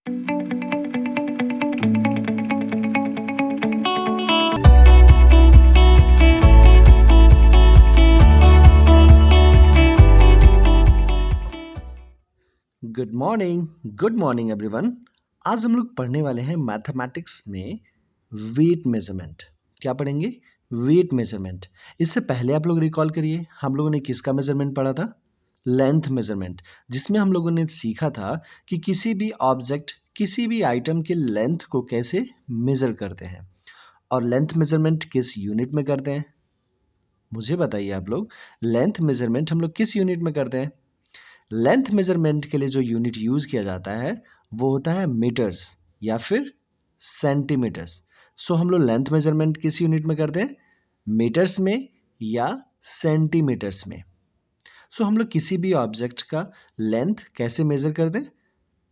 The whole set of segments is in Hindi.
Good morning everyone. आज हम लोग पढ़ने वाले हैं मैथमेटिक्स में वेट मेजरमेंट। क्या पढ़ेंगे? Weight measurement. इससे पहले आप लोग रिकॉल करिए, हम लोगों ने किसका मेजरमेंट पढ़ा था? लेंथ मेजरमेंट, जिसमें हम लोगों ने सीखा था कि किसी भी ऑब्जेक्ट, किसी भी आइटम के लेंथ को कैसे मेजर करते हैं। और लेंथ मेजरमेंट किस यूनिट में करते हैं? मुझे बताइए आप लोग, लेंथ मेजरमेंट हम लोग किस यूनिट में करते हैं? लेंथ मेजरमेंट के लिए जो यूनिट यूज किया जाता है वो होता है मीटर्स या फिर सेंटीमीटर्स। सो हम लोग लेंथ मेजरमेंट किस यूनिट में करते हैं? मीटर्स में या सेंटीमीटर्स में। सो हम लोग किसी भी ऑब्जेक्ट का लेंथ कैसे मेजर करते हैं?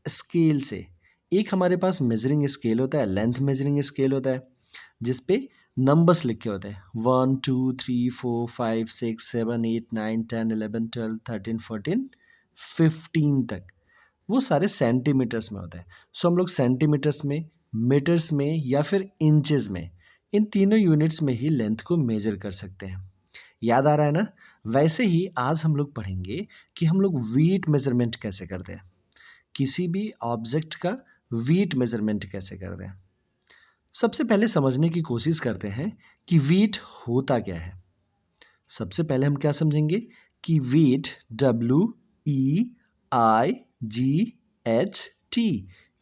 स्केल से। एक हमारे पास मेजरिंग स्केल होता है, लेंथ मेजरिंग स्केल होता है, जिसपे नंबर्स लिखे होते हैं 1 2 3 4 5 6 7 8 9 10 11 12 13 14 15 तक। वो सारे सेंटीमीटर्स में होते हैं। सो हम लोग सेंटीमीटर्स में, मीटर्स में या फिर इंचेस में, इन तीनों यूनिट्स में ही लेंथ को मेजर कर सकते हैं। याद आ रहा है ना? वैसे ही आज हम लोग पढ़ेंगे कि हम लोग वेट मेजरमेंट कैसे करते हैं, किसी भी ऑब्जेक्ट का वेट मेजरमेंट कैसे करते हैं। सबसे पहले समझने की कोशिश करते हैं कि वेट होता क्या है। सबसे पहले हम क्या समझेंगे कि वेट, WEIGHT,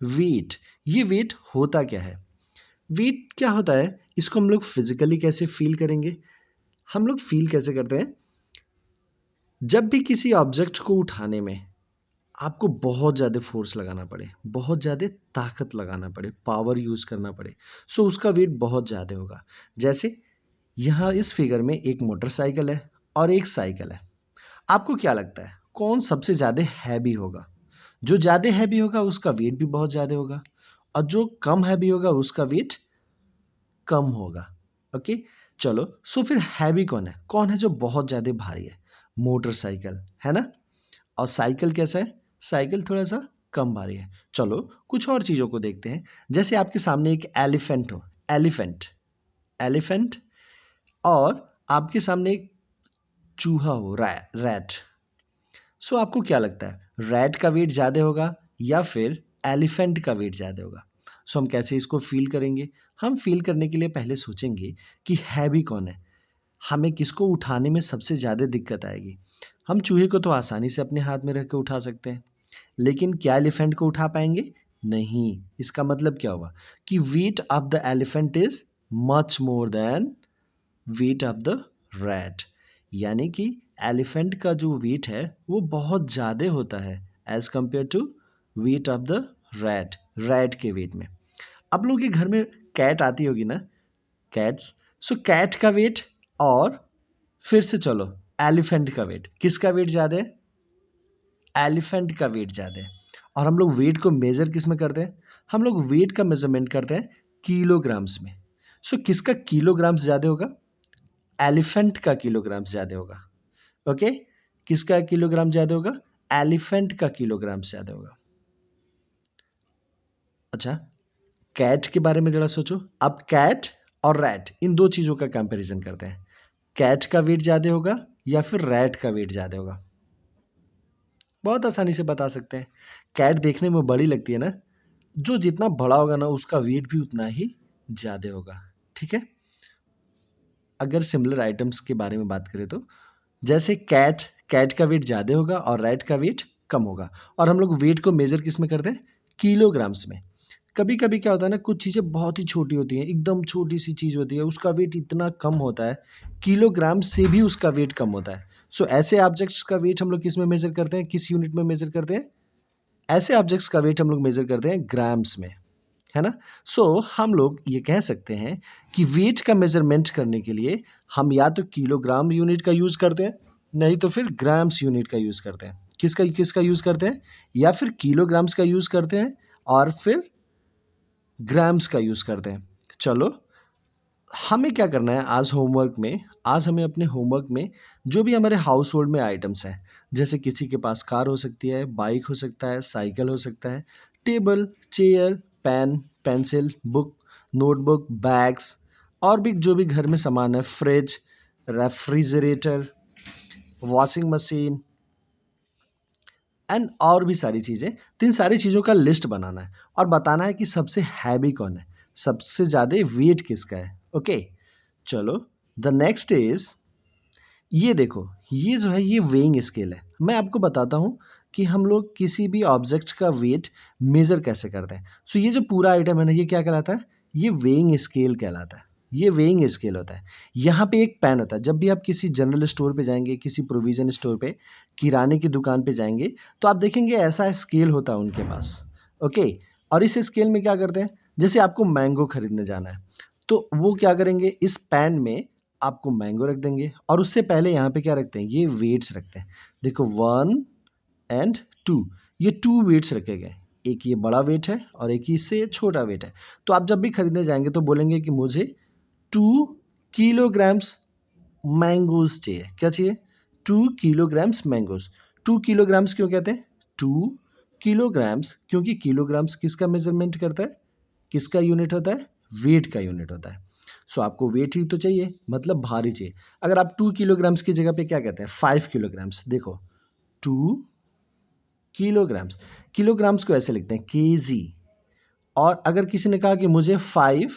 वेट, ये वेट होता क्या है? वेट क्या होता है, इसको हम लोग फिजिकली कैसे फील करेंगे? हम लोग फील कैसे करते हैं? जब भी किसी ऑब्जेक्ट को उठाने में आपको बहुत ज़्यादा फोर्स लगाना पड़े, बहुत ज़्यादा ताकत लगाना पड़े, पावर यूज करना पड़े, सो उसका वेट बहुत ज़्यादा होगा। जैसे यहाँ इस फिगर में एक मोटरसाइकिल है और एक साइकिल है। आपको क्या लगता है कौन सबसे ज़्यादा हैवी होगा? जो ज़्यादा हैवी होगा उसका वेट भी बहुत ज़्यादा होगा, और जो कम हैवी होगा उसका वेट कम होगा। ओके, चलो, सो फिर हैवी कौन है जो बहुत ज़्यादा भारी है? मोटरसाइकिल है ना। और साइकिल कैसा है? साइकिल थोड़ा सा कम भारी है। चलो कुछ और चीज़ों को देखते हैं। जैसे आपके सामने एक एलिफेंट हो, एलिफेंट, और आपके सामने एक चूहा हो, रैट। सो आपको क्या लगता है, रैट का वेट ज़्यादा होगा या फिर एलिफेंट का वेट ज़्यादा होगा? सो हम कैसे इसको फील करेंगे? हम फील करने के लिए पहले सोचेंगे कि हैवी कौन है, हमें किसको उठाने में सबसे ज़्यादा दिक्कत आएगी। हम चूहे को तो आसानी से अपने हाथ में रख के उठा सकते हैं, लेकिन क्या एलिफेंट को उठा पाएंगे? नहीं। इसका मतलब क्या हुआ कि wait of the elephant is much more than wait of the rat. यानी कि एलिफेंट का जो वेट है वो बहुत ज़्यादा होता है as compare to weight of the rat के वेट में। आप लोगों के घर में कैट आती होगी ना, कैट्स। सो कैट का वेट और फिर से चलो एलिफेंट का वेट, किसका वेट ज़्यादा है? एलिफेंट का वेट ज़्यादा है। और हम लोग वेट को मेजर किस में करते हैं? हम लोग वेट का मेजरमेंट करते हैं किलोग्राम्स में। सो किसका किलोग्राम्स ज़्यादा होगा? एलिफेंट का किलोग्राम्स ज़्यादा होगा। ओके, किसका किलोग्राम ज़्यादा होगा? एलिफेंट का किलोग्राम ज़्यादा होगा। अच्छा, कैट के बारे में जरा सोचो। अब कैट और रैट, इन दो चीज़ों का कंपैरिजन करते हैं। कैट का वेट ज़्यादा होगा या फिर रैट का वेट ज़्यादा होगा? बहुत आसानी से बता सकते हैं। कैट देखने में बड़ी लगती है ना, जो जितना बड़ा होगा ना उसका वेट भी उतना ही ज़्यादा होगा। ठीक है। अगर सिमिलर आइटम्स के बारे में बात करें तो जैसे कैट का वेट ज़्यादा होगा और रैट का वेट कम होगा। और हम लोग वेट को मेजर किस में करते हैं? किलोग्राम्स में। कभी कभी क्या होता है ना, कुछ चीज़ें बहुत ही छोटी होती हैं, एकदम छोटी सी चीज़ होती है, उसका वेट इतना कम होता है, किलोग्राम से भी उसका वेट कम होता है। सो ऐसे ऑब्जेक्ट्स का वेट हम लोग किस में मेजर करते हैं, किस यूनिट में मेजर करते हैं? ऐसे ऑब्जेक्ट्स का वेट हम लोग मेजर करते हैं ग्राम्स में, है ना। सो हम लोग ये कह सकते हैं कि वेट का मेजरमेंट करने के लिए हम या तो किलोग्राम यूनिट का यूज करते हैं, नहीं तो फिर ग्राम्स यूनिट का यूज करते हैं। किसका किसका यूज करते हैं? या फिर किलोग्राम्स का यूज करते हैं और फिर ग्राम्स का यूज करते हैं। चलो, हमें क्या करना है आज होमवर्क में? आज हमें अपने होमवर्क में जो भी हमारे हाउस होल्ड में आइटम्स हैं, जैसे किसी के पास कार हो सकती है, बाइक हो सकता है, साइकिल हो सकता है, table, chair, pen, pencil, book, notebook, bags और भी जो भी घर में सामान है, fridge, refrigerator, washing machine and और भी सारी चीजें। तो इन सारी चीजों का लिस्ट बनाना है और बताना है कि सबसे हैवी कौन है, सबसे ज्यादा वेट किसका है। ओके, चलो द नेक्स्ट इज, ये देखो, ये जो है ये वेइंग स्केल है। मैं आपको बताता हूँ कि हम लोग किसी भी ऑब्जेक्ट का वेट मेजर कैसे करते हैं। सो ये जो पूरा आइटम है ना, ये क्या कहलाता है, ये वेइंग स्केल कहलाता है। ये वेइंग स्केल होता है। यहाँ पे एक पेन होता है। जब भी आप किसी जनरल स्टोर पे जाएंगे, किसी प्रोविजन स्टोर पे, किराने की दुकान पे जाएंगे, तो आप देखेंगे ऐसा स्केल होता है उनके पास। ओके, और इस स्केल में क्या करते हैं, जैसे आपको मैंगो खरीदने जाना है, तो वो क्या करेंगे, इस पेन में आपको मैंगो रख देंगे और उससे पहले यहाँ पे क्या रखते हैं, ये वेट्स रखते हैं। देखो 1 एंड 2, ये 2 वेट्स रखे गए, एक ये बड़ा वेट है और एक इससे छोटा वेट है। तो आप जब भी खरीदने जाएंगे तो बोलेंगे कि मुझे 2 किलोग्राम्स मैंगोज चाहिए। क्या चाहिए, 2 किलोग्राम्स मैंगोज। 2 किलोग्राम्स क्यों कहते हैं, 2 किलोग्राम्स क्योंकि किलोग्राम्स किसका मेजरमेंट करता है, किसका यूनिट होता है, वेट का यूनिट होता है। सो आपको वेट ही तो चाहिए, मतलब भारी चाहिए। अगर आप 2 किलोग्राम्स की जगह पे क्या कहते हैं, 5 किलोग्राम्स। देखो 2 किलोग्राम्स, किलोग्राम्स को ऐसे लिखते हैं केजी। और अगर किसी ने कहा कि मुझे 5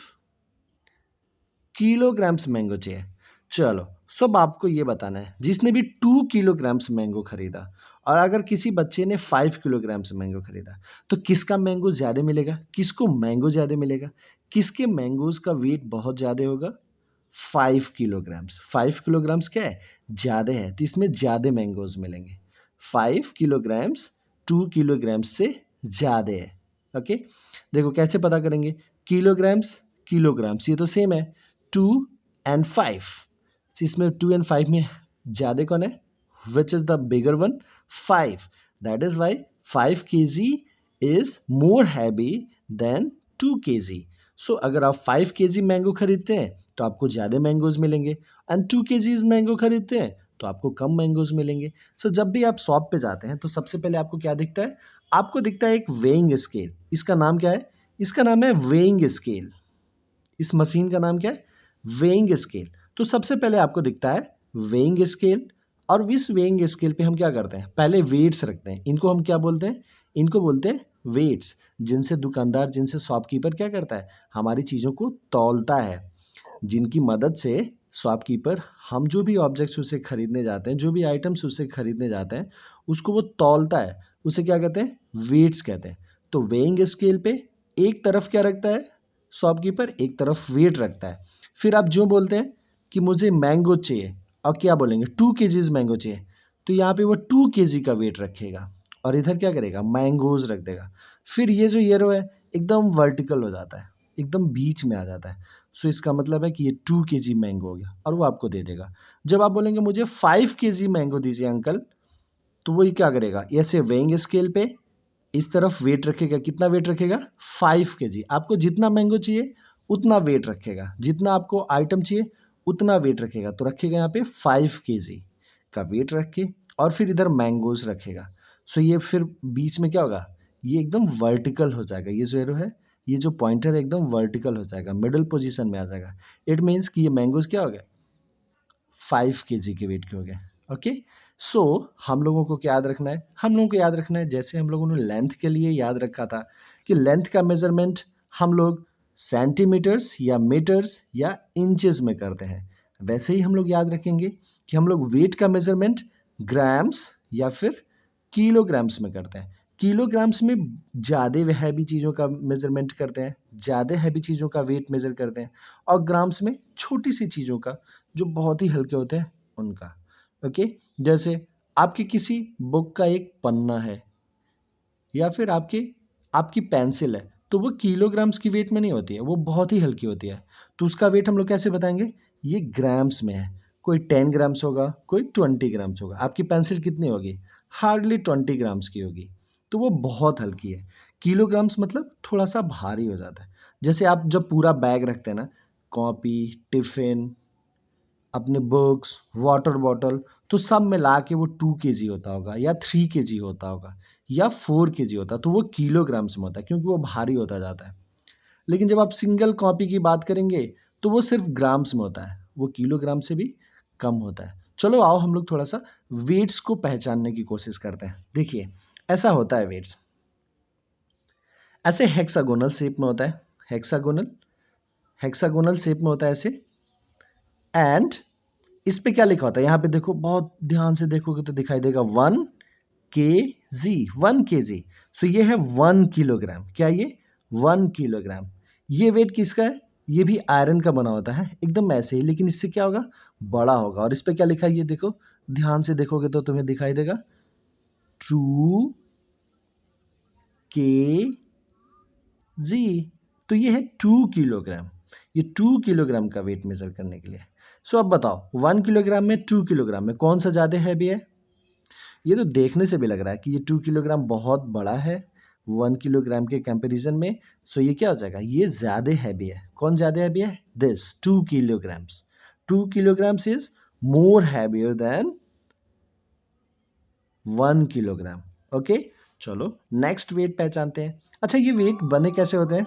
किलोग्राम्स मैंगो चाहिए, चलो सब आपको ये बताना है, जिसने भी 2 किलोग्राम्स मैंगो खरीदा और अगर किसी बच्चे ने 5 किलोग्राम्स मैंगो खरीदा, तो किसका मैंगो ज्यादा मिलेगा, किसको मैंगो ज्यादा मिलेगा, किसके मैंगोज का वेट बहुत ज्यादा होगा, 5 किलोग्राम्स। 5 किलोग्राम्स क्या है, ज्यादा है, तो इसमें ज्यादा मैंगोज मिलेंगे। 5 किलोग्राम्स 2 किलोग्राम्स से ज्यादा है। ओके, देखो कैसे पता करेंगे, किलोग्राम्स किलोग्राम्स ये तो सेम है, 2 एंड 5, इसमें 2 एंड 5 में ज्यादा कौन है, which is the bigger one, 5। That is why 5 kg is more heavy than 2 kg। So अगर आप 5 kg मैंगो खरीदते हैं तो आपको ज्यादा मैंगोज मिलेंगे, एंड 2 kg मैंगो खरीदते हैं तो आपको कम मैंगोज मिलेंगे। सो जब भी आप शॉप पे जाते हैं तो सबसे पहले आपको क्या दिखता है, आपको दिखता है एक वेइंग स्केल। इसका नाम क्या है, इसका नाम है वेइंग स्केल। इस मशीन का नाम क्या है, वेइंग स्केल। तो सबसे पहले आपको दिखता है वेइंग स्केल, और इस वेइंग स्केल पे हम क्या करते हैं, पहले वेट्स रखते हैं। इनको हम क्या बोलते हैं, इनको बोलते हैं वेट्स, जिनसे दुकानदार, जिनसे शॉपकीपर क्या करता है, हमारी चीजों को तौलता है, जिनकी मदद से शॉपकीपर हम जो भी ऑब्जेक्ट्स उससे खरीदने जाते हैं, जो भी आइटम्स उससे खरीदने जाते हैं, उसको वो तौलता है। उसे क्या कहते हैं, वेट्स कहते हैं। तो वेइंग स्केल पे एक तरफ क्या रखता है शॉपकीपर, एक तरफ वेट रखता है। फिर आप जो बोलते हैं कि मुझे मैंगो चाहिए, और क्या बोलेंगे 2 केजीज मैंगो चाहिए, तो यहाँ पे वो 2 केजी का वेट रखेगा और इधर क्या करेगा, मैंगोज रख देगा। फिर ये जो येरो है एकदम वर्टिकल हो जाता है, एकदम बीच में आ जाता है। सो इसका मतलब है कि ये 2 केजी मैंगो हो गया और वो आपको दे देगा। जब आप बोलेंगे मुझे 5 केजी मैंगो दीजिए अंकल, तो वो ये क्या करेगा, ऐसे वेइंग स्केल पे इस तरफ वेट रखेगा, कितना वेट रखेगा, 5 केजी। आपको जितना मैंगो चाहिए उतना वेट रखेगा, जितना आपको आइटम चाहिए उतना वेट रखेगा, तो रखेगा यहाँ पे 5 केजी का वेट रख के, और फिर इधर मैंगोज रखेगा। सो ये फिर बीच में क्या होगा, ये एकदम वर्टिकल हो जाएगा। ये जो एरो है, ये जो पॉइंटर है एकदम वर्टिकल हो जाएगा, मिडिल पोजीशन में आ जाएगा। इट मीन्स कि ये मैंगोज क्या हो गया, 5 केजी के वेट के हो गए। ओके, सो हम लोगों को क्या याद रखना है, हम लोगों को याद रखना है, जैसे हम लोगों ने लेंथ के लिए याद रखा था कि लेंथ का मेजरमेंट हम लोग सेंटीमीटर्स या मीटर्स या इंचेस में करते हैं, वैसे ही हम लोग याद रखेंगे कि हम लोग वेट का मेजरमेंट ग्राम्स या फिर किलोग्राम्स में करते हैं। किलोग्राम्स में ज़्यादा हैवी चीज़ों का मेजरमेंट करते हैं, ज़्यादा हैवी चीज़ों का वेट मेजर करते हैं, और ग्राम्स में छोटी सी चीज़ों का, जो बहुत ही हल्के होते हैं उनका। ओके, जैसे आपकी किसी बुक का एक पन्ना है या फिर आपकी आपकी पेंसिल है, तो वो किलोग्राम्स की वेट में नहीं होती है, वो बहुत ही हल्की होती है। तो उसका वेट हम लोग कैसे बताएंगे, ये ग्राम्स में है। कोई 10 ग्राम्स होगा, कोई 20 ग्राम्स होगा। आपकी पेंसिल कितनी होगी, हार्डली 20 ग्राम्स की होगी, तो वो बहुत हल्की है। किलोग्राम्स मतलब थोड़ा सा भारी हो जाता है। जैसे आप जब पूरा बैग रखते हैं ना, कॉपी, टिफिन, अपने बुक्स, वाटर बॉटल, तो सब मिला के वो 2 केजी होता होगा या 3 केजी होता होगा। या 4 kg होता तो वो किलोग्राम्स में होता, क्योंकि वो भारी होता जाता है। लेकिन जब आप सिंगल कॉपी की बात करेंगे तो वो सिर्फ ग्राम्स में होता है, वो किलोग्राम से भी कम होता है। चलो आओ हम लोग थोड़ा सा वेट्स को पहचानने की कोशिश करते हैं। देखिए ऐसा होता है वेट्स, ऐसे हेक्सागोनल शेप में होता है, हेक्सागोनल हेक्सागोनल शेप में होता है ऐसे। एंड इस पे क्या लिखा होता है, यहाँ पे देखो, बहुत ध्यान से देखोगे तो दिखाई देगा 1 kg, 1 kg। सो ये है 1 किलोग्राम। क्या ये 1 किलोग्राम। ये वेट किसका है, ये भी आयरन का बना होता है, एकदम ऐसे ही, लेकिन इससे क्या होगा, बड़ा होगा। और इस पे क्या लिखा है ये देखो, ध्यान से देखोगे तो तुम्हें दिखाई देगा 2 kg। तो ये है 2 किलोग्राम। ये 2 किलोग्राम का वेट मेजर करने के लिए। सो अब बताओ 1 किलोग्राम में 2 किलोग्राम में कौन सा ज्यादा हैवी है। ये तो देखने से भी लग रहा है कि ये 2 किलोग्राम बहुत बड़ा है 1 किलोग्राम के कंपैरिजन में। सो ये क्या हो जाएगा, ये ज्यादा हैवी है। कौन ज्यादा हैवी है, this 2 kilograms. 2 kilograms is more heavier than 1 kilogram. Okay, चलो नेक्स्ट वेट पहचानते हैं। अच्छा, ये वेट बने कैसे होते हैं।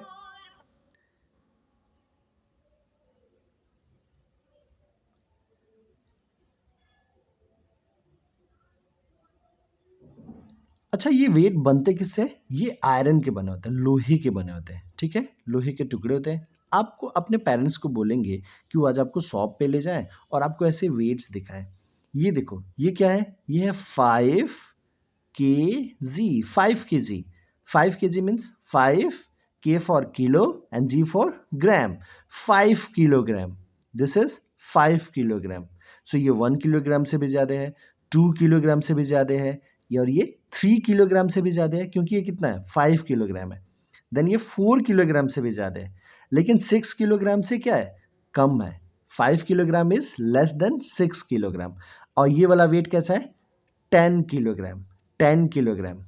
अच्छा, ये वेट बनते किससे, ये आयरन के बने होते हैं, लोहे के बने होते हैं। ठीक है, लोहे के टुकड़े होते हैं। आपको अपने पेरेंट्स को बोलेंगे कि वो आज आपको शॉप पे ले जाएं और आपको ऐसे वेट्स दिखाएं। ये देखो, ये क्या है, ये है 5 kg। 5 kg, 5 kg means 5 K for kilo and G for gram. 5 kilogram, this is 5 kilogram. So ये 1 किलोग्राम से भी ज्यादा है, 2 किलोग्राम से भी ज्यादा है, और ये 3 किलोग्राम से भी ज्यादा है, क्योंकि ये कितना है, 5 किलोग्राम है। देन ये 4 किलोग्राम से भी ज्यादा है, लेकिन 6 किलोग्राम से क्या है, कम है। 5 kilogram is less than 6 kilogram. और ये वाला वेट कैसा है, 10 kilogram. 10 kilogram,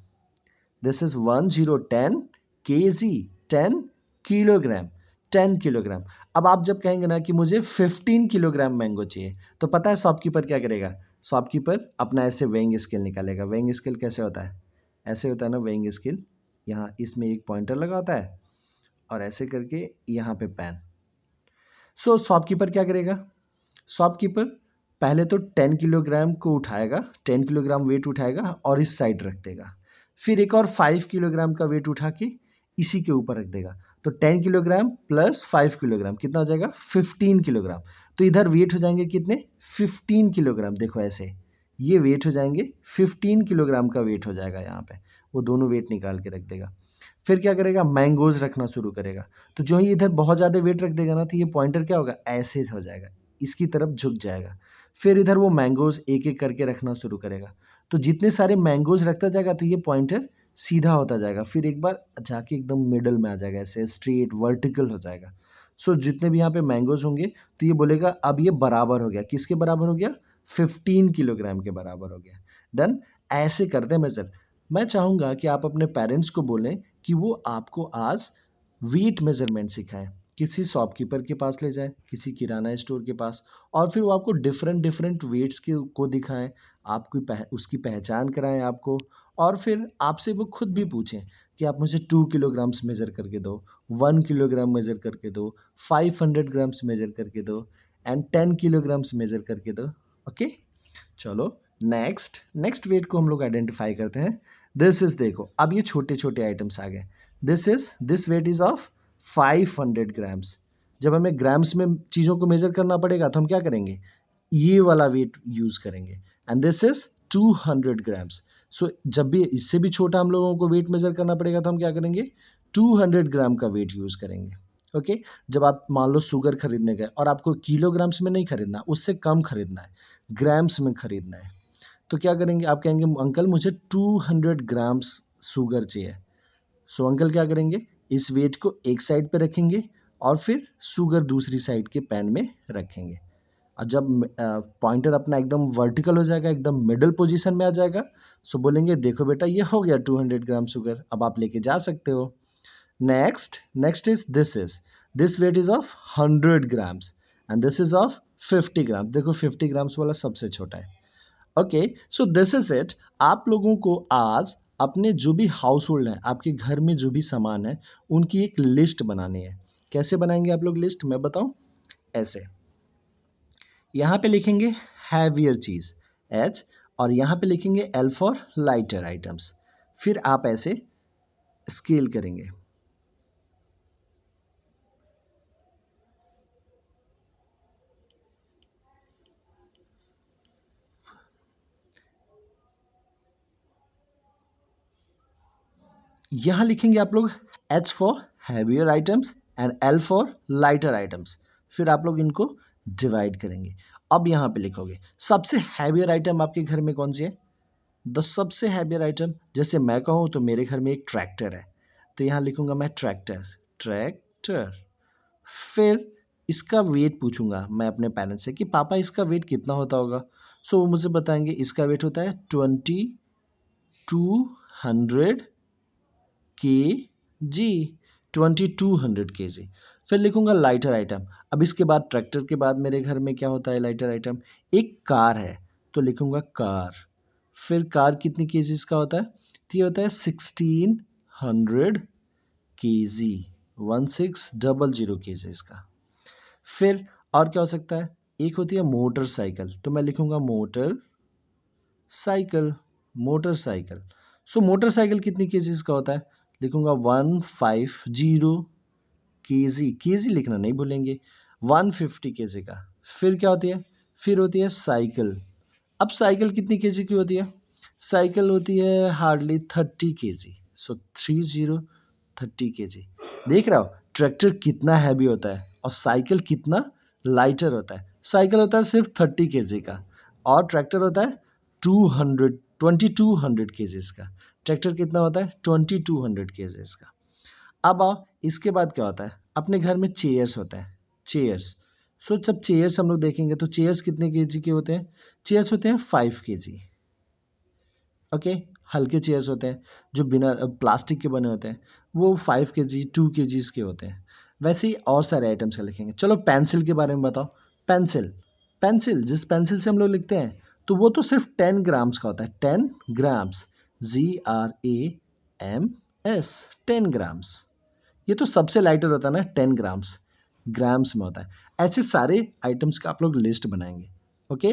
this is 10 kg, 10 kilogram. 10 kilogram. अब आप जब कहेंगे ना कि मुझे 15 किलोग्राम मैंगो चाहिए, तो पता है शॉपकीपर क्या करेगा, शॉपकीपर अपना ऐसे वेइंग स्केल निकालेगा। वेइंग स्केल कैसे होता है, ऐसे होता है ना वेइंग स्केल, यहाँ इसमें एक पॉइंटर लगा होता है और ऐसे करके यहाँ पे पेन। सो शॉपकीपर क्या करेगा, शॉपकीपर पहले तो 10 किलोग्राम को उठाएगा, 10 किलोग्राम वेट उठाएगा और इस साइड रख देगा। फिर एक और 5 किलोग्राम का वेट उठा के इसी के ऊपर रख देगा। तो 10 किलोग्राम प्लस 5 किलोग्राम कितना हो जाएगा, 15 किलोग्राम। तो इधर वेट हो जाएंगे कितने, 15 किलोग्राम। देखो ऐसे ये वेट हो जाएंगे, 15 किलोग्राम का वेट हो जाएगा यहाँ पे। वो दोनों वेट निकाल के रख देगा। फिर क्या करेगा, मैंगोज रखना शुरू करेगा। तो जो ही इधर बहुत ज्यादा वेट रख देगा ना, तो ये पॉइंटर क्या होगा, ऐसे हो जाएगा, इसकी तरफ झुक जाएगा। फिर इधर वो मैंगोज एक एक करके रखना शुरू करेगा। तो जितने सारे मैंगोज रखता जाएगा तो ये पॉइंटर सीधा होता जाएगा, फिर एक बार जाके एकदम मिडल में आ जाएगा, ऐसे स्ट्रेट वर्टिकल हो जाएगा। सो जितने भी यहाँ पे मैंगोज होंगे तो ये बोलेगा अब ये बराबर हो गया, किसके बराबर हो गया, 15 किलोग्राम के बराबर हो गया। डन। ऐसे करते हैं मेजर। मैं चाहूंगा कि आप अपने पेरेंट्स को बोलें कि वो आपको आज वेट मेजरमेंट सिखाएं, किसी शॉपकीपर के पास ले जाएं, किसी किराना स्टोर के पास, और फिर वो आपको डिफरेंट डिफरेंट वेट्स के को दिखाएं, आपकी उसकी पहचान कराएं आपको। और फिर आपसे वो खुद भी पूछें कि आप मुझे 2 किलोग्राम्स मेजर करके दो, 1 किलोग्राम मेजर करके दो, 500 ग्राम्स मेजर करके दो, एंड 10 किलोग्राम्स मेजर करके दो। ओके, चलो नेक्स्ट नेक्स्ट वेट को हम लोग आइडेंटिफाई करते हैं। दिस इज, देखो अब ये छोटे छोटे आइटम्स आ गए। This weight is of 500 grams. जब हमें ग्राम्स में चीजों को मेजर करना पड़ेगा तो हम क्या करेंगे, ये वाला वेट यूज करेंगे। And this is 200 grams. So जब भी इससे भी छोटा हम लोगों को वेट मेजर करना पड़ेगा तो हम क्या करेंगे, 200 ग्राम का वेट यूज करेंगे। ओके, जब आप मान लो शुगर खरीदने गए और आपको किलोग्राम्स में नहीं खरीदना, उससे कम खरीदना है, ग्राम्स में खरीदना है, तो क्या करेंगे, आप कहेंगे अंकल मुझे 200 ग्राम्स शुगर चाहिए। सो अंकल क्या करेंगे, इस वेट को एक साइड पे रखेंगे और फिर शुगर दूसरी साइड के पैन में रखेंगे। और जब पॉइंटर अपना एकदम वर्टिकल हो जाएगा, एकदम मिडल पोजीशन में आ जाएगा, सो बोलेंगे देखो बेटा ये हो गया 200 ग्राम शुगर, अब आप लेके जा सकते हो। Next is this weight is of 100 grams and this is of 50 gram. देखो 50 ग्राम्स वाला सबसे छोटा है। Okay, so this is it. आप लोगों को आज अपने जो भी हाउस होल्ड है, आपके घर में जो भी सामान है, उनकी एक लिस्ट बनानी है। कैसे बनाएंगे आप लोग लिस्ट, मैं बताऊं? ऐसे, यहाँ पे लिखेंगे हैवियर चीज एच, और यहाँ पे लिखेंगे एल फॉर लाइटर आइटम्स। फिर आप ऐसे स्केल करेंगे। यहां लिखेंगे आप लोग H for heavier items and L for lighter items. फिर आप लोग इनको डिवाइड करेंगे। अब यहां पे लिखोगे सबसे हैवियर आइटम आपके घर में कौन सी है। द सबसे हैवियर आइटम, जैसे मैं कहूं तो मेरे घर में एक ट्रैक्टर है, तो यहां लिखूंगा मैं ट्रैक्टर, ट्रैक्टर। फिर इसका वेट पूछूंगा मैं अपने पेरेंट्स से कि पापा इसका वेट कितना होता होगा। सो वो मुझे बताएंगे इसका वेट होता है 2200 के जी, 2200 के जी। फिर लिखूंगा लाइटर आइटम। अब इसके बाद ट्रैक्टर के बाद मेरे घर में क्या होता है लाइटर आइटम, एक कार है, तो लिखूंगा कार। फिर कार कितनी केजीज का होता है, तो ये होता है 1600 केजी, 1600 केजीज का। फिर और क्या हो सकता है, एक होती है मोटरसाइकिल, तो मैं लिखूंगा मोटर साइकिल, मोटरसाइकिल। सो मोटरसाइकिल कितनी केजीज का होता है, लिखूंगा 150 केजी, केजी लिखना नहीं भूलेंगे, 150 केजी का। फिर क्या होती है, फिर होती है साइकिल। अब साइकिल कितनी केजी की होती है, साइकिल होती है हार्डली 30 केजी, सो 30 केजी। देख रहा हो ट्रैक्टर कितना हैवी होता है और साइकिल कितना लाइटर होता है। साइकिल होता है सिर्फ 30 केजी का और ट्रैक्टर होता है 2200 केजीज का। ट्रैक्टर कितना होता है 2200 केजीज का। अब आओ इसके बाद क्या होता है, अपने घर में चेयर्स होता है, चेयर्स। सो जब चेयर्स हम लोग देखेंगे तो चेयर्स कितने केजी के होते हैं, चेयर्स होते हैं 5 केजी। ओके, हल्के चेयर्स होते हैं जो बिना प्लास्टिक के बने होते हैं, वो 5 केजी 2 केजीज के होते हैं। वैसे ही और सारे आइटम्स का लिखेंगे। चलो पेंसिल के बारे में बताओ। पेंसिल, पेंसिल जिस पेंसिल से हम लोग लिखते हैं तो वो तो सिर्फ 10 ग्राम्स का होता है, 10 ग्राम्स, GRAMS, 10 ग्राम्स। ये तो सबसे लाइटर होता है ना, 10 ग्राम्स, ग्राम्स में होता है। ऐसे सारे आइटम्स का आप लोग लिस्ट बनाएंगे। ओके,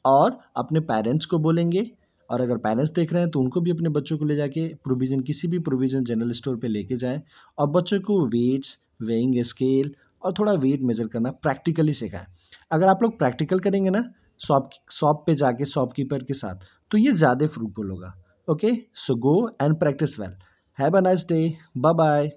और अपने पेरेंट्स को बोलेंगे, और अगर पेरेंट्स देख रहे हैं तो उनको भी अपने बच्चों को ले जाके प्रोविजन, किसी भी प्रोविजन जनरल स्टोर पे लेके जाएं और बच्चों को वेट्स, वेइंग स्केल और थोड़ा वेट मेजर करना प्रैक्टिकली सिखाएं। अगर आप लोग प्रैक्टिकल करेंगे ना शॉप पे जाके शॉपकीपर के साथ, तो ये ज़्यादा फ्रूटफुल होगा। Okay, so go and practice well. Have a nice day, bye bye.